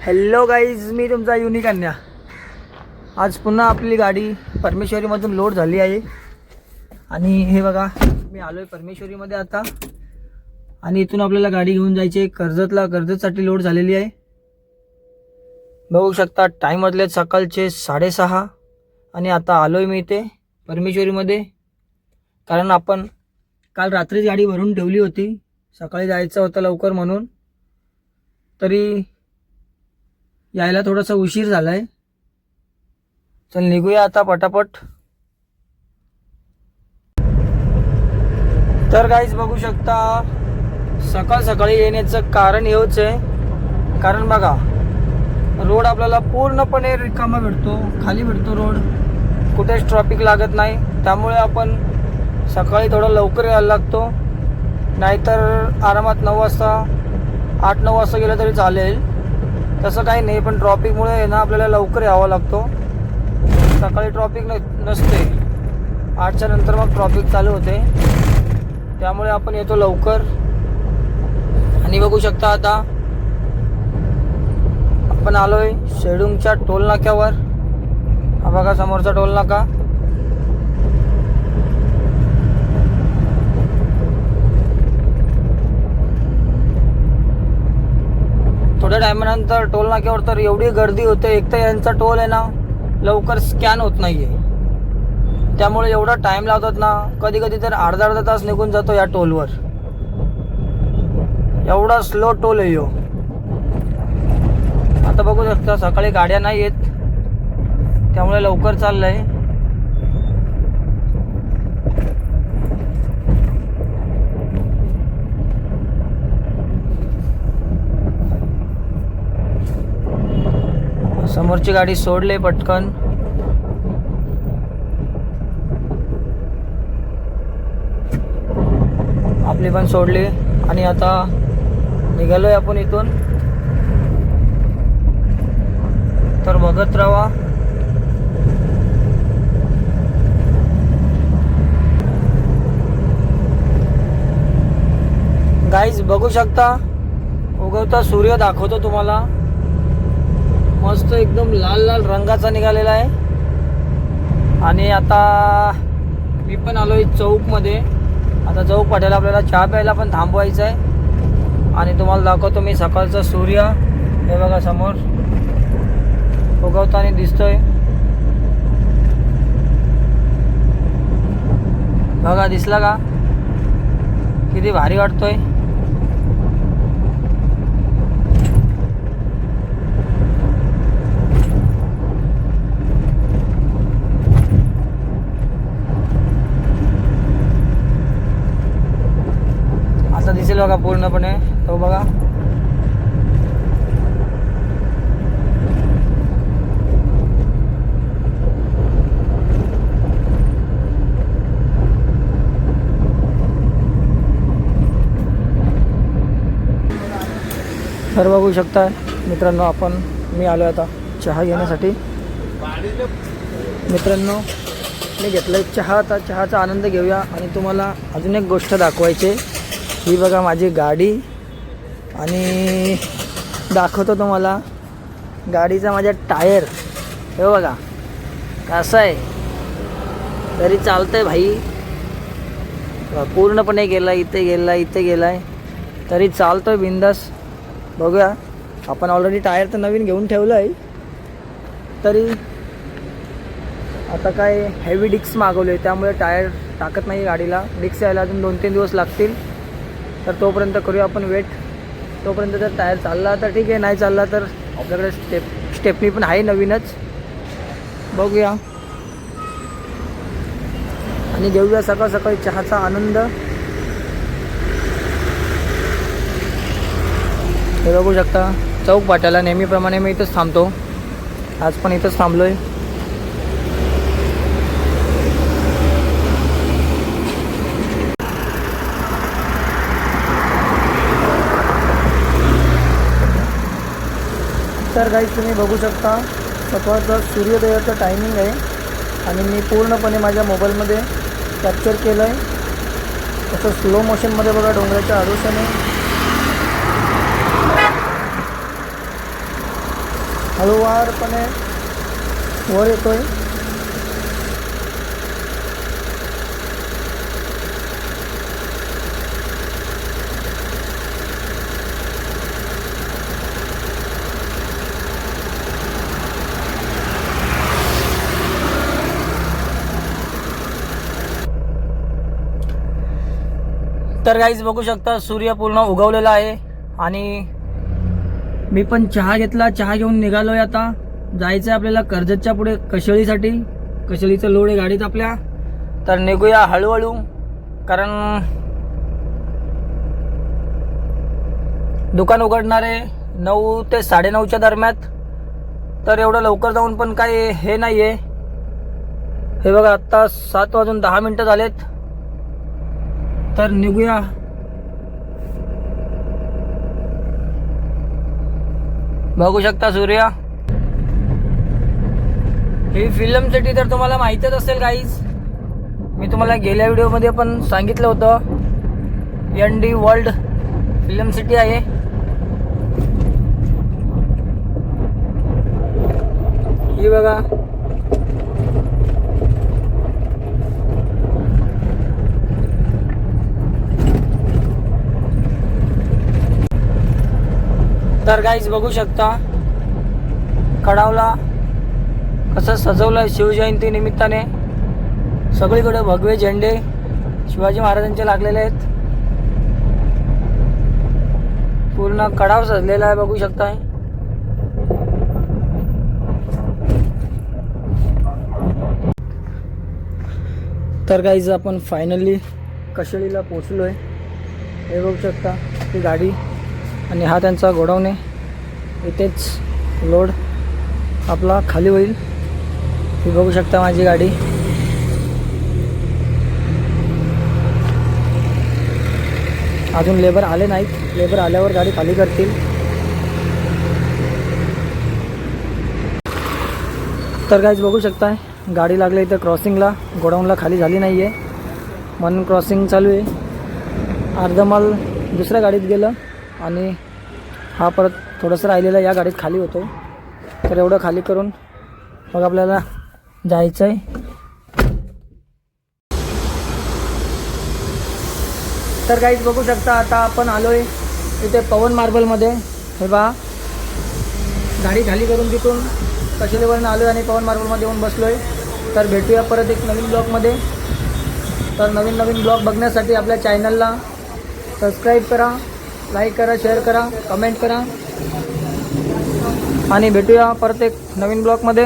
Hello guys, मी तुमचा unique अन्या. आज पुन्हा आपली गाडी परमेश्वरीमधून लोड झाली आहे आणि हे बघा मी आलो आहे परमेश्वरीमध्ये आता. आणि इथून आपल्याला गाडी घेऊन जायची आहे कर्जतसाठी लोड झालेली आहे. बघू शकता टाईम वाजले सकाळचे 6:30 आणि आता आलो आहे मी इथे परमेश्वरीमध्ये. कारण आपण काल रात्रीच गाडी भरून ठेवली होती, सकाळी जायचं होतं लवकर म्हणून. तरी यायला थोडासा उशीर झाला आहे. चल निघूया आता पटापट. तर गाईज बघू शकता सकाळी येण्याचं कारण हेच आहे. कारण बघा रोड आपल्याला पूर्णपणे रिकामा भेटतो, खाली भेटतो रोड, कुठेच ट्रॅफिक लागत नाही. त्यामुळे आपण सकाळी थोडं लवकर यायला लागतो. नाहीतर आरामात 9 वाजता 8-9 वाजता गेलं तरी चालेल, तसं काही नाही. पण ट्रॉफिकमुळे आहे ना आपल्याला लवकर यावं लागतो. सकाळी ट्रॉफिक नसते, 8च्या नंतर मग ट्रॉफिक चालू होते. त्यामुळे आपण येतो लवकर. आणि बघू शकता आता आपण आलोय शेडूंगच्या टोल नाक्यावर. हा बघा समोरचा टोल नाका. थोड्या टायमानंतर टोल नाक्यावर तर एवढी गर्दी होते. एक तर यांचा टोल आहे ना लवकर स्कॅन होत नाही आहे, त्यामुळे एवढा टाईम लावतात ना, कधी कधी तर अर्धा तास निघून जातो या टोलवर. एवढा स्लो टोल आहे यो. आता बघू शकता सकाळी गाड्या नाही येत, त्यामुळे लवकर चाललंय. समोरची गाडी सोडले पटकन. आपली पण सोडली आणि आता निघालोय आपण इथून. तर बघत राहा. गाईज बघू शकता उगवता सूर्य दाखवतो तुम्हाला. मस्त एकदम लाल लाल रंगाचा निघालेला आहे. आणि आता मी पण आलोय चौकमध्ये. आता चौक पाट्याला आपल्याला चहा प्यायला पण थांबवायचं आहे. आणि तुम्हाला दाखवतो मी सकाळचा सूर्य. हे बघा समोर उगवताना दिसतोय. बघा दिसला का, किती भारी वाटतोय. आता दिसेल बघा पूर्णपणे तो बघा. तर बघू शकता मित्रांनो, मी आलो आता चहा घेण्यासाठी. मित्रांनो मी घेतलाय चहा. आता चहाचा आनंद घेऊया. आणि तुम्हाला अजून एक गोष्ट दाखवायची. ही बघा माझी गाडी. आणि दाखवतो तुम्हाला गाडीचा माझ्या टायर. हे बघा कसं आहे, तरी चालतंय भाई. पूर्णपणे गेला, इथे गेलाय तरी चालतोय बिंदास. बघूया, आपण ऑलरेडी टायर तर नवीन घेऊन ठेवलं आहे. तरी आता काय हेवी डिस्क मागवले, त्यामुळे टायर टाकत नाही गाडीला. डिस्क यायला अजून 2-3 दिवस लागतील. तर तोपर्यंत करूया आपण वेट. तोपर्यंत जर टायर चालला तर ठीक आहे, नाही चालला तर आपल्याकडे स्टेपनी पण आहे नवीनच. बघूया आणि घेऊया सकाळी चहाचा आनंद. हे बघू शकता चौक पाट्याला नेहमीप्रमाणे मी इथंच थांबतो. आज पण इथंच थांबलोय. तर गाईज तुम्ही बघू शकता सकाळचा सूर्योदयाचा टायमिंग आहे. आणि मी पूर्णपणे माझ्या मोबाईलमध्ये कॅप्चर केलं आहे. तसं स्लो मोशनमध्ये बघा डोंगराच्या आडोशाने हळूवारपणे वर येतोय. तर गाईज बघू शकता सूर्य पूर्ण उगवलेला आहे आणि मी पण चहा घेतला. चहा घेऊन निघालोय. आता जायचं आहे आपल्याला कर्जतच्या पुढे कशेळीसाठी. कशेळीचं लोड आहे गाडीत आपल्या. तर निघूया हळूहळू, कारण दुकान उघडणार आहे 9 ते 9:30च्या दरम्यान. तर एवढं लवकर जाऊन पण काही हे नाही आहे. हे बघा आत्ता 7:10 झालेत. तर निघूया. बघू शकता सूर्य. ही फिल्म सिटी तर तुम्हाला माहीतच असेल गाईज. मी तुम्हाला गेल्या व्हिडिओमध्ये पण सांगितलं होतं. ND वर्ल्ड फिल्म सिटी आहे. ही बघा. तर गाईज बघू शकता कडावला कसं सजवलं आहे शिवजयंती निमित्ताने. सगळीकडे भगवे झेंडे शिवाजी महाराजांचे लागलेले आहेत. पूर्ण कडाव सजलेला आहे बघू शकताय. तर गाईज आपण फायनली कशेळीला पोचलो आहे. हे बघू शकता ती गाडी आणि हा त्यांचा गोडाऊन आहे. इथेच लोड आपला खाली होईल. ही बघू शकता माझी गाडी. अजून लेबर आले नाहीत. लेबर आल्यावर गाडी खाली करतील. तर गाईज बघू शकताय गाडी लागली इथं क्रॉसिंगला. गोडाऊनला खाली झाली नाही आहे म्हणून क्रॉसिंग चालू आहे. अर्ध माल दुसऱ्या गाडीत गेलं आणि हा परत थोडंसं राहिलेलं या गाडीत खाली होतो. तर एवढं खाली करून मग आपल्याला जायचं आहे. तर गाईज बघू शकता आता आपण आलो आहे इथे पवन मार्बलमध्ये. हे बा गाडी खाली करून तिथून कशेलीवरून आलो आहे आणि पवन मार्बलमध्ये येऊन बसलो आहे. तर भेटूया परत एक नवीन ब्लॉगमध्ये. तर नवीन ब्लॉग बघण्यासाठी आपल्या चॅनलला सबस्क्राईब करा, लाईक करा, शेअर करा, कमेंट करा आणि भेटूया परत एक नवीन ब्लॉगमध्ये.